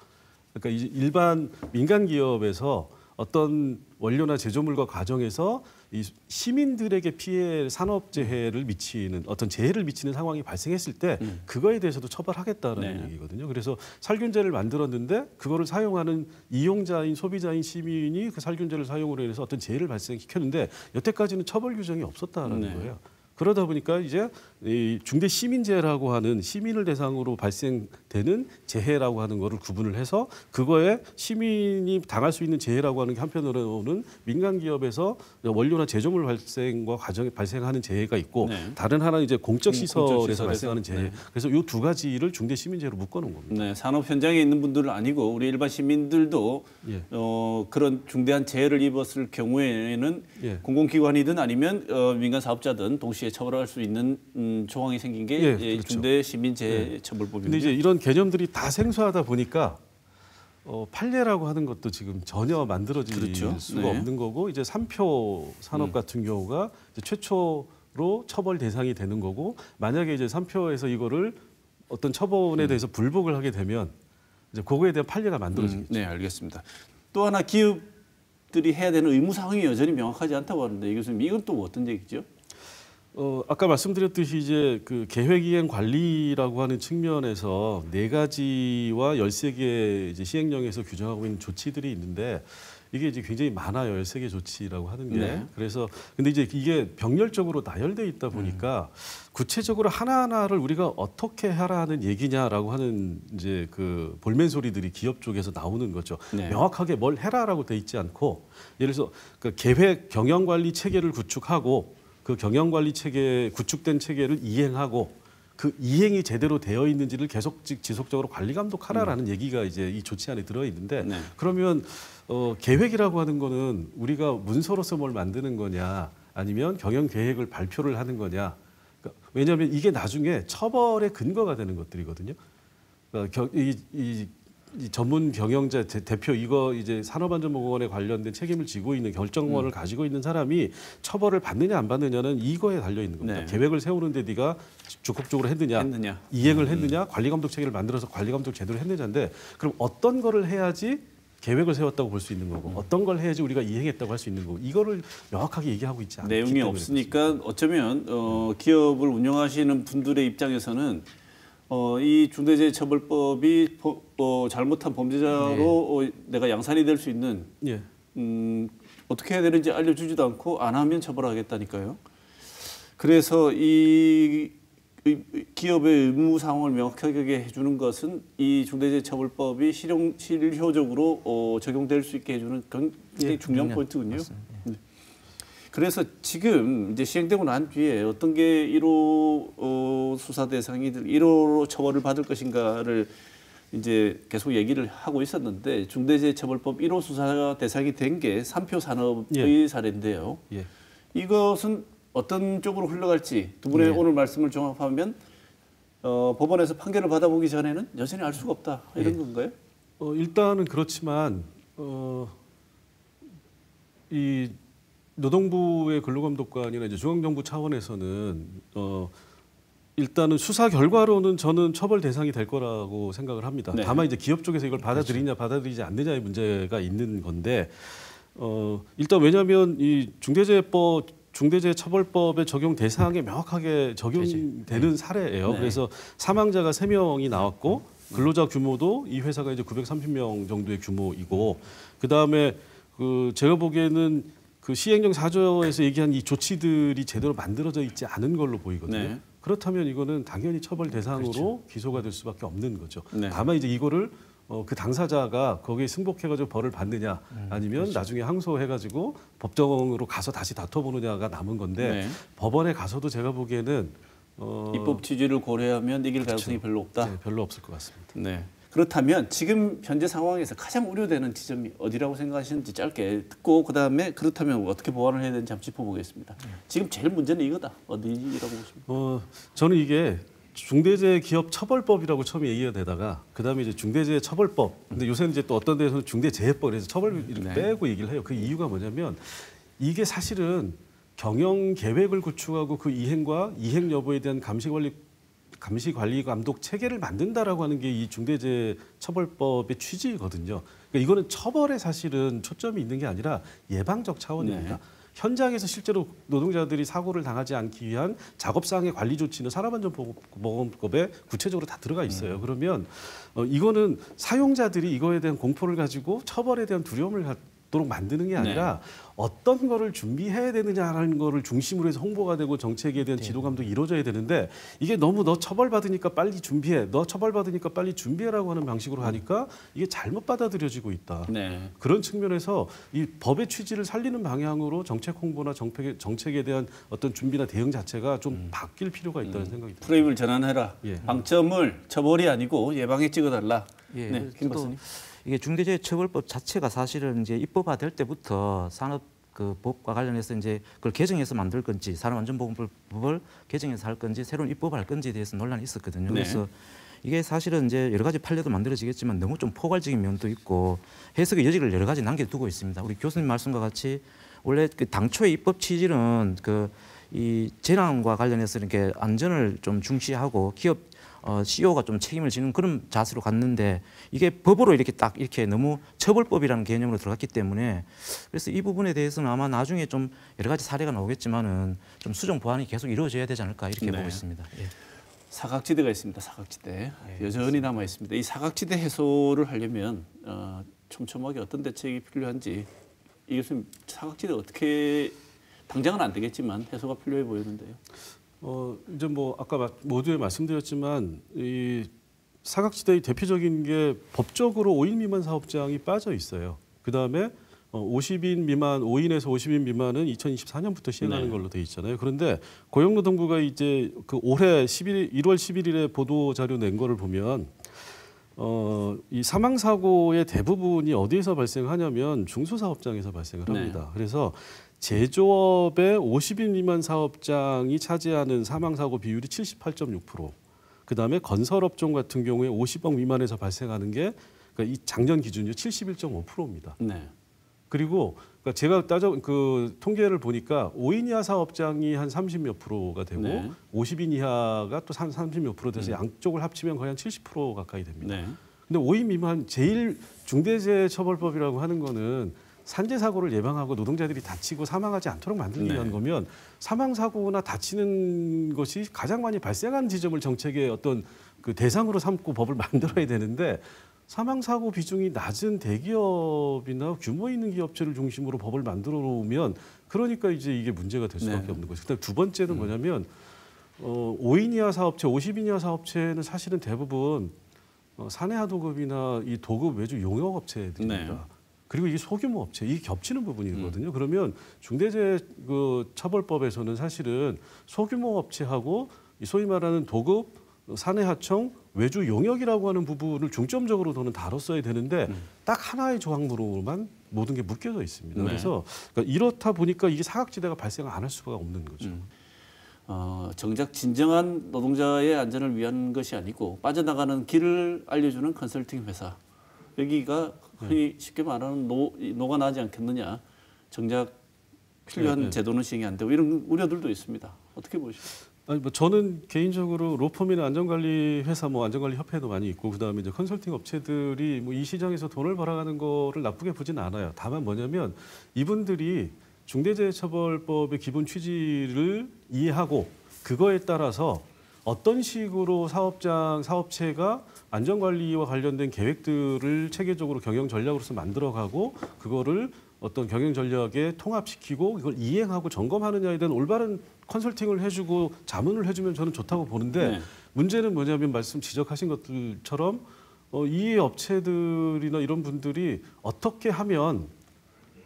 [SPEAKER 2] 그러니까 일반 민간 기업에서 어떤 원료나 제조물과 과정에서 이 시민들에게 피해 산업재해를 미치는 어떤 재해를 미치는 상황이 발생했을 때 그거에 대해서도 처벌하겠다라는 얘기거든요. 그래서 살균제를 만들었는데 그거를 사용하는 이용자인 소비자인 시민이 그 살균제를 사용으로 인해서 어떤 재해를 발생시켰는데 여태까지는 처벌 규정이 없었다라는 거예요. 그러다 보니까 이제 이 중대 시민재해라고 하는 시민을 대상으로 발생되는 재해라고 하는 거를 구분을 해서 그거에 시민이 당할 수 있는 재해라고 하는 게 한편으로는 민간 기업에서 원료나 제조물 발생과 과정에 발생하는 재해가 있고 다른 하나는 이제 공적 시설에서 발생하는 재해. 그래서 이 두 가지를 중대 시민재해로 묶어놓은 겁니다.
[SPEAKER 1] 네, 산업 현장에 있는 분들은 아니고 우리 일반 시민들도 그런 중대한 재해를 입었을 경우에는 공공기관이든 아니면 민간 사업자든 동시에 처벌할 수 있는 조항이 생긴 게 그렇죠. 중대 시민재해 처벌법입니다.
[SPEAKER 2] 근데 이제 이런 개념들이 다 생소하다 보니까 판례라고 하는 것도 지금 전혀 만들어질 수가 없는 거고 이제 3표 산업 같은 경우가 이제 최초로 처벌 대상이 되는 거고 만약에 이제 3표에서 이거를 어떤 처벌에 대해서 불복을 하게 되면 이제 그거에 대한 판례가 만들어지겠죠.
[SPEAKER 1] 네, 알겠습니다. 또 하나 기업들이 해야 되는 의무 사항이 여전히 명확하지 않다고 하는데 이 교수님 이건 또 어떤 얘기죠?
[SPEAKER 2] 아까 말씀드렸듯이 이제 그 계획이행 관리라고 하는 측면에서 4가지와 13개 이제 시행령에서 규정하고 있는 조치들이 있는데 이게 이제 굉장히 많아요. 13개 조치라고 하는 게. 그래서 근데 이제 이게 병렬적으로 나열돼 있다 보니까 구체적으로 하나하나를 우리가 어떻게 하라 하는 얘기냐라고 하는 이제 그 볼멘 소리들이 기업 쪽에서 나오는 거죠. 명확하게 뭘 해라라고 돼 있지 않고 예를 들어서 그 계획 경영 관리 체계를 구축하고 그 경영관리 체계 구축된 체계를 이행하고 그 이행이 제대로 되어 있는지를 계속 지속적으로 관리 감독하라라는 얘기가 이제 이 조치 안에 들어 있는데 그러면 계획이라고 하는 거는 우리가 문서로서 뭘 만드는 거냐 아니면 경영 계획을 발표를 하는 거냐 그러니까 왜냐하면 이게 나중에 처벌의 근거가 되는 것들이거든요. 그러니까 이 전문 경영자 대표 이거 이제 산업안전보건에 관련된 책임을 지고 있는 결정권을 가지고 있는 사람이 처벌을 받느냐 안 받느냐는 이거에 달려 있는 겁니다. 계획을 세우는데 네가 적극적으로 했느냐. 이행을 했느냐, 관리감독 체계를 만들어서 관리감독 제대로 했느냐인데 그럼 어떤 거를 해야지 계획을 세웠다고 볼 수 있는 거고 어떤 걸 해야지 우리가 이행했다고 할 수 있는 거고 이거를 명확하게 얘기하고 있지 않기 때문에
[SPEAKER 1] 내용이 없으니까 어쩌면 기업을 운영하시는 분들의 입장에서는 이 중대재해처벌법이 잘못한 범죄자로 내가 양산이 될 수 있는 어떻게 해야 되는지 알려주지도 않고 안 하면 처벌하겠다니까요. 그래서 이 기업의 의무 사항을 명확하게 해주는 것은 이 중대재해처벌법이 실효적으로 적용될 수 있게 해주는 굉장히 중요한 포인트군요. 네. 그래서 지금 이제 시행되고 난 뒤에 어떤 게 1호 수사 대상이 1호로 처벌을 받을 것인가를 이제 계속 얘기를 하고 있었는데 중대재해처벌법 1호 수사 대상이 된 게 삼표 산업의 사례인데요.
[SPEAKER 2] 예.
[SPEAKER 1] 이것은 어떤 쪽으로 흘러갈지 두 분의 오늘 말씀을 종합하면 법원에서 판결을 받아보기 전에는 여전히 알 수가 없다 이런 건가요?
[SPEAKER 2] 일단은 그렇지만 이 노동부의 근로감독관이나 이제 중앙정부 차원에서는 일단은 수사 결과로는 저는 처벌 대상이 될 거라고 생각을 합니다.
[SPEAKER 1] 네.
[SPEAKER 2] 다만 이제 기업 쪽에서 이걸 받아들이냐 받아들이지 않느냐의 문제가 있는 건데 일단 왜냐하면 이 중대재해처벌법의 적용 대상에 명확하게 적용되는 사례예요.
[SPEAKER 1] 네.
[SPEAKER 2] 그래서 사망자가 3명이 나왔고 근로자 규모도 이 회사가 이제 930명 정도의 규모이고 그다음에 제가 보기에는 그 시행령 4조에서 얘기한 이 조치들이 제대로 만들어져 있지 않은 걸로 보이거든요.
[SPEAKER 1] 네.
[SPEAKER 2] 그렇다면 이거는 당연히 처벌 대상으로 기소가 될 수밖에 없는 거죠.
[SPEAKER 1] 네.
[SPEAKER 2] 다만 이제 이거를 그 당사자가 거기에 승복해가지고 벌을 받느냐 아니면 나중에 항소해가지고 법정으로 가서 다시 다퉈보느냐가 남은 건데
[SPEAKER 1] 네.
[SPEAKER 2] 법원에 가서도 제가 보기에는
[SPEAKER 1] 입법 취지를 고려하면 이길 가능성이 별로 없다.
[SPEAKER 2] 네, 별로 없을 것 같습니다.
[SPEAKER 1] 네. 그렇다면 지금 현재 상황에서 가장 우려되는 지점이 어디라고 생각하시는지 짧게 듣고 그다음에 그렇다면 어떻게 보완을 해야 되는지 한번 짚어보겠습니다. 지금 제일 문제는 이거다. 어디라고 보십니까?
[SPEAKER 2] 저는 이게 중대재해기업처벌법이라고 처음에 얘기가 되다가 그다음에 이제 중대재해처벌법. 근데 요새는 이제 또 어떤 데서는 중대재해법에서 처벌 이렇게 빼고 얘기를 해요. 그 이유가 뭐냐면 이게 사실은 경영 계획을 구축하고 그 이행과 이행 여부에 대한 감시 관리 감독 체계를 만든다라고 하는 게 이 중대재해처벌법의 취지거든요. 그러니까 이거는 처벌에 사실은 초점이 있는 게 아니라 예방적 차원입니다.
[SPEAKER 1] 네.
[SPEAKER 2] 현장에서 실제로 노동자들이 사고를 당하지 않기 위한 작업상의 관리 조치는 산업안전보건법에 구체적으로 다 들어가 있어요. 그러면 이거는 사용자들이 이거에 대한 공포를 가지고 처벌에 대한 두려움을 갖도록 만드는 게 아니라 어떤 거를 준비해야 되느냐라는 거를 중심으로 해서 홍보가 되고 정책에 대한 지도 감독이 이루어져야 되는데 이게 너무 너 처벌받으니까 빨리 준비해, 너 처벌받으니까 빨리 준비해라고 하는 방식으로 하니까 이게 잘못 받아들여지고 있다.
[SPEAKER 1] 네.
[SPEAKER 2] 그런 측면에서 이 법의 취지를 살리는 방향으로 정책 홍보나 정책에 대한 어떤 준비나 대응 자체가 좀 바뀔 필요가 있다는 생각이 듭니다.
[SPEAKER 1] 프레임을 전환해라.
[SPEAKER 2] 예.
[SPEAKER 1] 방점을 처벌이 아니고 예방에 찍어달라.
[SPEAKER 3] 예,
[SPEAKER 1] 네, 김
[SPEAKER 3] 저도
[SPEAKER 1] 박사님.
[SPEAKER 3] 이게 중대재해처벌법 자체가 사실은 이제 입법화될 때부터 산업 그 법과 관련해서 이제 그걸 개정해서 만들 건지 산업안전보건법을 개정해서 할 건지 새로운 입법할 건지에 대해서 논란이 있었거든요.
[SPEAKER 1] 네.
[SPEAKER 3] 그래서 이게 사실은 이제 여러 가지 판례도 만들어지겠지만 너무 좀 포괄적인 면도 있고 해석의 여지를 여러 가지 남겨두고 있습니다. 우리 교수님 말씀과 같이 원래 그 당초의 입법 취지는 이 재난과 관련해서 이렇게 안전을 좀 중시하고 기업 CEO가 좀 책임을 지는 그런 자세로 갔는데 이게 법으로 이렇게 너무 처벌법이라는 개념으로 들어갔기 때문에 그래서 이 부분에 대해서는 아마 나중에 좀 여러 가지 사례가 나오겠지만은 좀 수정 보완이 계속 이루어져야 되지 않을까 이렇게 보고 있습니다. 예.
[SPEAKER 1] 사각지대가 있습니다. 사각지대 여전히 남아 있습니다. 이 사각지대 해소를 하려면 촘촘하게 어떤 대책이 필요한지 이 교수님 사각지대 어떻게 당장은 안 되겠지만 해소가 필요해 보이는데요.
[SPEAKER 2] 이제 뭐 아까 모두에 말씀드렸지만 이 사각지대의 대표적인 게 법적으로 5인 미만 사업장이 빠져 있어요. 그 다음에 50인 미만, 5인에서 50인 미만은 2024년부터 시행하는 걸로 돼 있잖아요. 그런데 고용노동부가 이제 그 올해 1월 11일에 보도 자료 낸 거를 보면 이 사망 사고의 대부분이 어디에서 발생하냐면 중소사업장에서 발생을 합니다. 그래서 제조업의 50인 미만 사업장이 차지하는 사망 사고 비율이 78.6%. 그다음에 건설업종 같은 경우에 50억 미만에서 발생하는 게 그러니까 이 작년 기준이 71.5%입니다.
[SPEAKER 1] 네.
[SPEAKER 2] 그리고 그러니까 제가 통계를 보니까 5인 이하 사업장이 한 30몇 프로가 되고 50인 이하가 또 30몇 프로 돼서 양쪽을 합치면 거의 한 70% 가까이 됩니다.
[SPEAKER 1] 네.
[SPEAKER 2] 근데 5인 미만 제일 중대재해처벌법이라고 하는 거는 산재 사고를 예방하고 노동자들이 다치고 사망하지 않도록 만들기 위한 거면 사망 사고나 다치는 것이 가장 많이 발생하는 지점을 정책의 어떤 그 대상으로 삼고 법을 만들어야 되는데 사망 사고 비중이 낮은 대기업이나 규모 있는 기업체를 중심으로 법을 만들어 놓으면 그러니까 이제 이게 문제가 될 수밖에
[SPEAKER 1] 네.
[SPEAKER 2] 없는 거죠. 그다음 두 번째는 뭐냐면 5인 이하 사업체, 50인 이하 사업체는 사실은 대부분 사내하도급이나 이 도급 외주 용역업체들입니다.
[SPEAKER 1] 네.
[SPEAKER 2] 그리고 이게 소규모 업체, 이게 겹치는 부분이거든요. 그러면 중대재해처벌법에서는 사실은 소규모 업체하고 이 소위 말하는 도급, 사내하청, 외주 용역이라고 하는 부분을 중점적으로 저는 다뤘어야 되는데 딱 하나의 조항으로만 모든 게 묶여져 있습니다.
[SPEAKER 1] 네.
[SPEAKER 2] 그래서 그러니까 이렇다 보니까 이게 사각지대가 발생 안 할 수가 없는 거죠.
[SPEAKER 1] 정작 진정한 노동자의 안전을 위한 것이 아니고 빠져나가는 길을 알려주는 컨설팅 회사. 여기가 흔히 쉽게 말하는 노가 나지 않겠느냐. 정작 필요한 제도는 시행이 안 되고 이런 우려들도 있습니다. 어떻게 보십니까?
[SPEAKER 2] 아니 뭐 저는 개인적으로 로펌이나 안전관리 회사, 뭐 안전관리 협회도 많이 있고 그다음에 이제 컨설팅 업체들이 뭐 이 시장에서 돈을 벌어가는 거를 나쁘게 보진 않아요. 다만 뭐냐면 이분들이 중대재해처벌법의 기본 취지를 이해하고 그거에 따라서 어떤 식으로 사업체가 안전관리와 관련된 계획들을 체계적으로 경영 전략으로서 만들어가고 그거를 어떤 경영 전략에 통합시키고 이걸 이행하고 점검하느냐에 대한 올바른 컨설팅을 해주고 자문을 해주면 저는 좋다고 보는데
[SPEAKER 1] 네.
[SPEAKER 2] 문제는 뭐냐면 말씀 지적하신 것들처럼 이 업체들이나 이런 분들이 어떻게 하면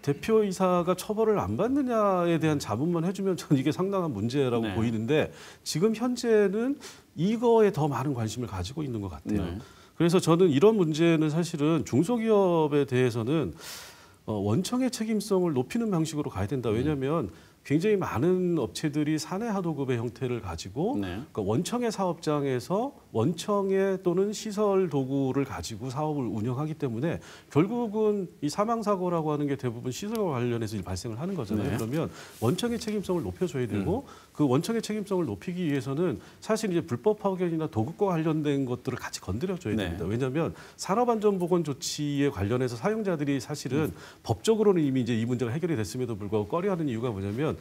[SPEAKER 2] 대표이사가 처벌을 안 받느냐에 대한 자문만 해주면 저는 이게 상당한 문제라고
[SPEAKER 1] 네.
[SPEAKER 2] 보이는데 지금 현재는 이거에 더 많은 관심을 가지고 있는 것 같아요.
[SPEAKER 1] 네.
[SPEAKER 2] 그래서 저는 이런 문제는 사실은 중소기업에 대해서는 원청의 책임성을 높이는 방식으로 가야 된다. 왜냐하면 굉장히 많은 업체들이 사내하도급의 형태를 가지고
[SPEAKER 1] 네.
[SPEAKER 2] 그러니까 원청의 사업장에서 원청의 또는 시설 도구를 가지고 사업을 운영하기 때문에 결국은 이 사망 사고라고 하는 게 대부분 시설과 관련해서 발생을 하는 거잖아요.
[SPEAKER 1] 네.
[SPEAKER 2] 그러면 원청의 책임성을 높여줘야 되고 그 원청의 책임성을 높이기 위해서는 사실 이제 불법 파견이나 도급과 관련된 것들을 같이 건드려줘야
[SPEAKER 1] 네.
[SPEAKER 2] 됩니다. 왜냐하면 산업안전보건 조치에 관련해서 사용자들이 사실은 법적으로는 이미 이제 이 문제가 해결이 됐음에도 불구하고 꺼려하는 이유가 뭐냐면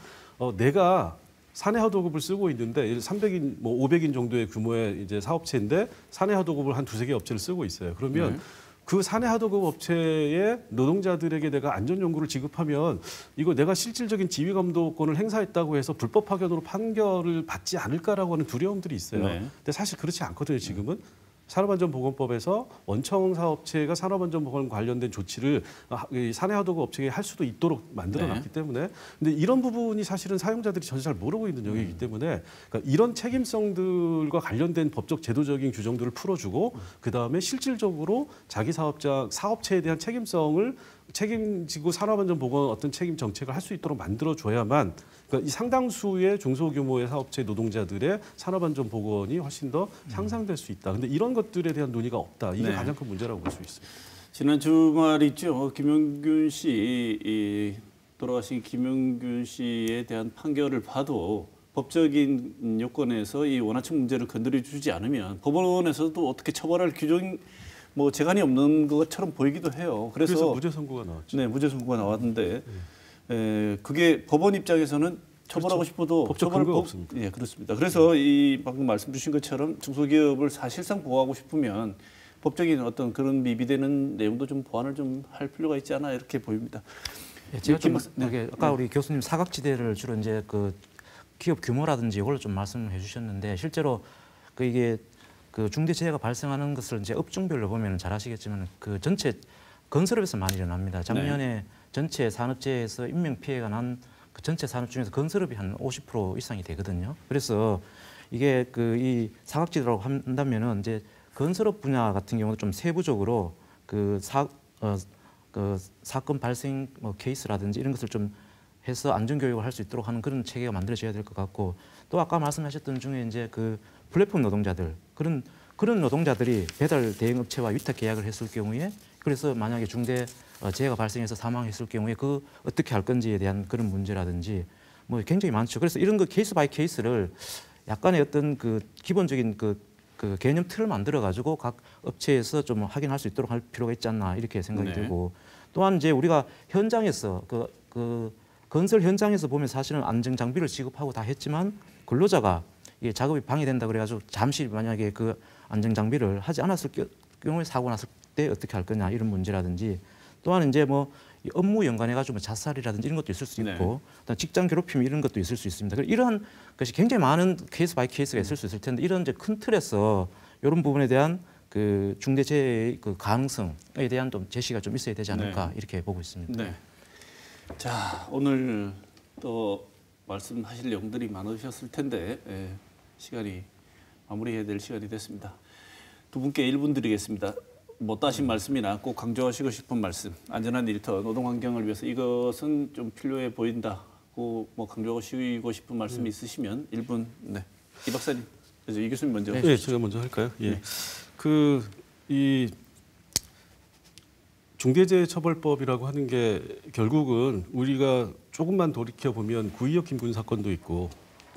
[SPEAKER 2] 내가 사내하도급을 쓰고 있는데 300인, 뭐 500인 정도의 규모의 이제 사업체인데 사내하도급을 한 두세 개 업체를 쓰고 있어요. 그러면 그 사내하도급 업체의 노동자들에게 내가 안전연구를 지급하면 이거 내가 실질적인 지휘감독권을 행사했다고 해서 불법 파견으로 판결을 받지 않을까라고 하는 두려움들이 있어요.
[SPEAKER 1] 네.
[SPEAKER 2] 근데 사실 그렇지 않거든요. 지금은. 산업안전보건법에서 원청 사업체가 산업안전보건 관련된 조치를 사내하도급 업체에 할 수도 있도록 만들어놨기 때문에 근데 이런 부분이 사실은 사용자들이 전혀 잘 모르고 있는 영역이기 때문에 그러니까 이런 책임성들과 관련된 법적 제도적인 규정들을 풀어주고 그다음에 실질적으로 자기 사업체에 대한 책임성을 책임지고 산업안전보건 어떤 책임 정책을 할 수 있도록 만들어줘야만 그러니까 이 상당수의 중소규모의 사업체 노동자들의 산업안전보건이 훨씬 더 향상될 수 있다. 근데 이런 것들에 대한 논의가 없다. 이게
[SPEAKER 1] 네.
[SPEAKER 2] 가장 큰 문제라고 볼 수 있습니다.
[SPEAKER 1] 지난 주말 있죠. 김용균 씨 돌아가신 김용균 씨에 대한 판결을 봐도 법적인 요건에서 이 원하청 문제를 건드려 주지 않으면 법원에서도 어떻게 처벌할 규정 뭐 재간이 없는 것처럼 보이기도 해요.
[SPEAKER 2] 그래서 무죄 선고가 나왔죠.
[SPEAKER 1] 네, 무죄 선고가 나왔는데 그게 법원 입장에서는 처벌하고
[SPEAKER 2] 그렇죠.
[SPEAKER 1] 싶어도
[SPEAKER 2] 법적 근거가 없습니다.
[SPEAKER 1] 예, 그렇습니다. 그래서 이 방금 말씀 주신 것처럼 중소기업을 사실상 보호하고 싶으면 법적인 어떤 그런 미비되는 내용도 좀 보완을 좀 할 필요가 있지 않나 이렇게 보입니다.
[SPEAKER 3] 예, 제가 좀
[SPEAKER 1] 네.
[SPEAKER 3] 이게 아까 우리 교수님 사각지대를 주로 이제 그 기업 규모라든지 이걸 좀 말씀해 주셨는데 실제로 그 이게 그 중대재해가 발생하는 것을 이제 업종별로 보면 잘 아시겠지만 그 전체 건설업에서 많이 일어납니다. 작년에 전체 산업재해에서 인명 피해가 난 그 전체 산업 중에서 건설업이 한 50% 이상이 되거든요. 그래서 이게 그 이 사각지대라고 한다면은 이제 건설업 분야 같은 경우는 좀 세부적으로 그 사건 발생 뭐 케이스라든지 이런 것을 좀 해서 안전 교육을 할 수 있도록 하는 그런 체계가 만들어져야 될 것 같고 또 아까 말씀하셨던 중에 이제 그 플랫폼 노동자들 그런 노동자들이 배달 대행 업체와 위탁 계약을 했을 경우에 그래서 만약에 중대 재해가 발생해서 사망했을 경우에 그 어떻게 할 건지에 대한 그런 문제라든지 뭐 굉장히 많죠. 그래서 이런 거 케이스 바이 케이스를 약간의 어떤 그 기본적인 그 개념 틀을 만들어 가지고 각 업체에서 좀 확인할 수 있도록 할 필요가 있지 않나 이렇게 생각이
[SPEAKER 1] 네.
[SPEAKER 3] 들고 또한 이제 우리가 현장에서 그 건설 현장에서 보면 사실은 안전 장비를 지급하고 다 했지만 근로자가 이 작업이 방해된다 그래가지고 잠시 만약에 그 안전 장비를 하지 않았을 경우에 사고 났을 때 어떻게 할 거냐 이런 문제라든지 또한 이제 뭐 업무 연관해 가지고 뭐 자살이라든지 이런 것도 있을 수 있고 또 직장 괴롭힘 이런 것도 있을 수 있습니다. 이러한 것이 굉장히 많은 케이스 바이 케이스가 있을 수 있을 텐데 이런 이제 큰 틀에서 이런 부분에 대한 그 중대재해의 그 가능성에 대한 좀 제시가 좀 있어야 되지 않을까 이렇게 보고 있습니다.
[SPEAKER 1] 네. 자, 오늘 또 말씀하실 내용들이 많으셨을 텐데 시간이 마무리해야 될 시간이 됐습니다. 두 분께 1분 드리겠습니다. 못 하신 말씀이나 꼭 강조하시고 싶은 말씀, 안전한 일터, 노동 환경을 위해서 이것은 좀 필요해 보인다고 뭐 강조하시고 싶은 말씀이 있으시면 1분. 네, 이 박사님, 이 교수님 먼저.
[SPEAKER 2] 네, 제가 먼저 할까요? 예.
[SPEAKER 1] 네.
[SPEAKER 2] 이 중대재해처벌법이라고 하는 게 결국은 우리가 조금만 돌이켜 보면 구이역 김군 사건도 있고,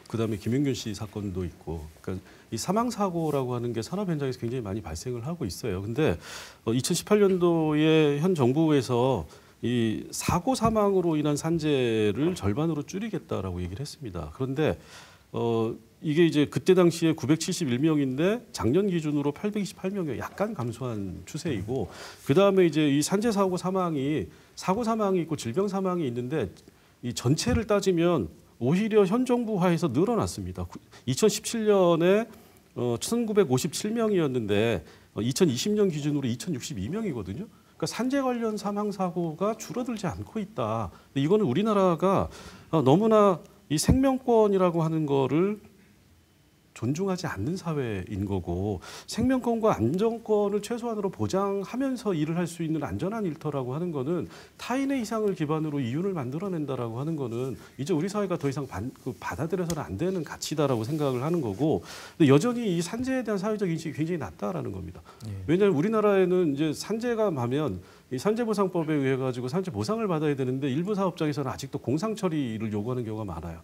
[SPEAKER 2] 그다음에 김용균 씨 사건도 있고, 그러니까 이 사망 사고라고 하는 게 산업 현장에서 굉장히 많이 발생을 하고 있어요. 근데 2018년도에 현 정부에서 이 사고 사망으로 인한 산재를 절반으로 줄이겠다라고 얘기를 했습니다. 그런데 이게 이제 그때 당시에 971명인데 작년 기준으로 828명이 약간 감소한 추세이고, 그 다음에 이제 이 산재 사고 사망이 사고 사망이 있고 질병 사망이 있는데 이 전체를 따지면 오히려 현 정부 하에서 늘어났습니다. 2017년에 1,957명이었는데 2020년 기준으로 2,062명이거든요. 그러니까 산재 관련 사망 사고가 줄어들지 않고 있다. 근데 이거는 우리나라가 너무나 이 생명권이라고 하는 거를 존중하지 않는 사회인 거고, 생명권과 안전권을 최소한으로 보장하면서 일을 할 수 있는 안전한 일터라고 하는 거는 타인의 이상을 기반으로 이윤을 만들어낸다라고 하는 거는 이제 우리 사회가 더 이상 받아들여서는 안 되는 가치다라고 생각을 하는 거고, 근데 여전히 이 산재에 대한 사회적 인식이 굉장히 낮다라는 겁니다. 왜냐하면 우리나라에는 이제 산재가 나면 이 산재보상법에 의해 가지고 산재 보상을 받아야 되는데 일부 사업장에서는 아직도 공상 처리를 요구하는 경우가 많아요.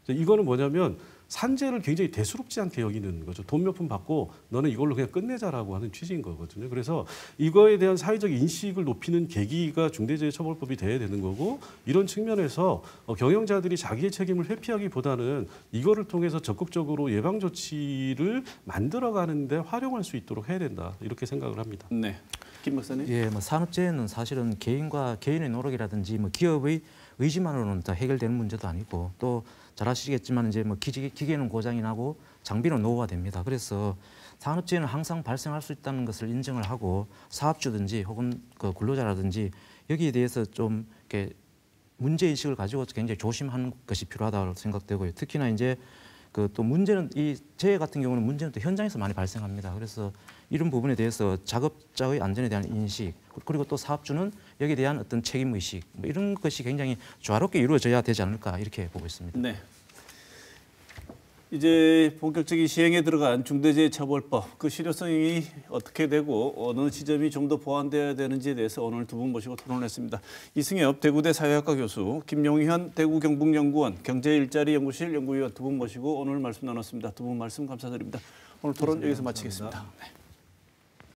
[SPEAKER 2] 이거는 뭐냐면 산재를 굉장히 대수롭지 않게 여기는 거죠. 돈 몇 푼 받고 너는 이걸로 그냥 끝내자라고 하는 취지인 거거든요. 그래서 이거에 대한 사회적 인식을 높이는 계기가 중대재해처벌법이 돼야 되는 거고, 이런 측면에서 경영자들이 자기의 책임을 회피하기보다는 이거를 통해서 적극적으로 예방 조치를 만들어가는 데 활용할 수 있도록 해야 된다. 이렇게 생각을 합니다.
[SPEAKER 1] 네. 김 박사님.
[SPEAKER 3] 예, 뭐 산업재해는 사실은 개인과 개인의 노력이라든지 뭐 기업의 의지만으로는 다 해결되는 문제도 아니고, 또 잘 아시겠지만 이제 뭐 기계는 고장이 나고 장비는 노후화됩니다. 그래서 산업재해는 항상 발생할 수 있다는 것을 인정을 하고 사업주든지 혹은 그 근로자라든지 여기에 대해서 좀 이렇게 문제 인식을 가지고 굉장히 조심하는 것이 필요하다고 생각되고요. 특히나 이제 그 또 문제는 이 재해 같은 경우는 문제는 또 현장에서 많이 발생합니다. 그래서 이런 부분에 대해서 작업자의 안전에 대한 인식, 그리고 또 사업주는 여기에 대한 어떤 책임 의식, 뭐 이런 것이 굉장히 조화롭게 이루어져야 되지 않을까 이렇게 보고 있습니다.
[SPEAKER 1] 네. 이제 본격적인 시행에 들어간 중대재해처벌법, 그 실효성이 어떻게 되고 어느 지점이 좀 더 보완되어야 되는지에 대해서 오늘 두 분 모시고 토론했습니다. 이승엽 대구대 사회학과 교수, 김용현 대구경북연구원 경제일자리연구실 연구위원 두 분 모시고 오늘 말씀 나눴습니다. 두 분 말씀 감사드립니다. 오늘 토론 여기서 마치겠습니다. 네.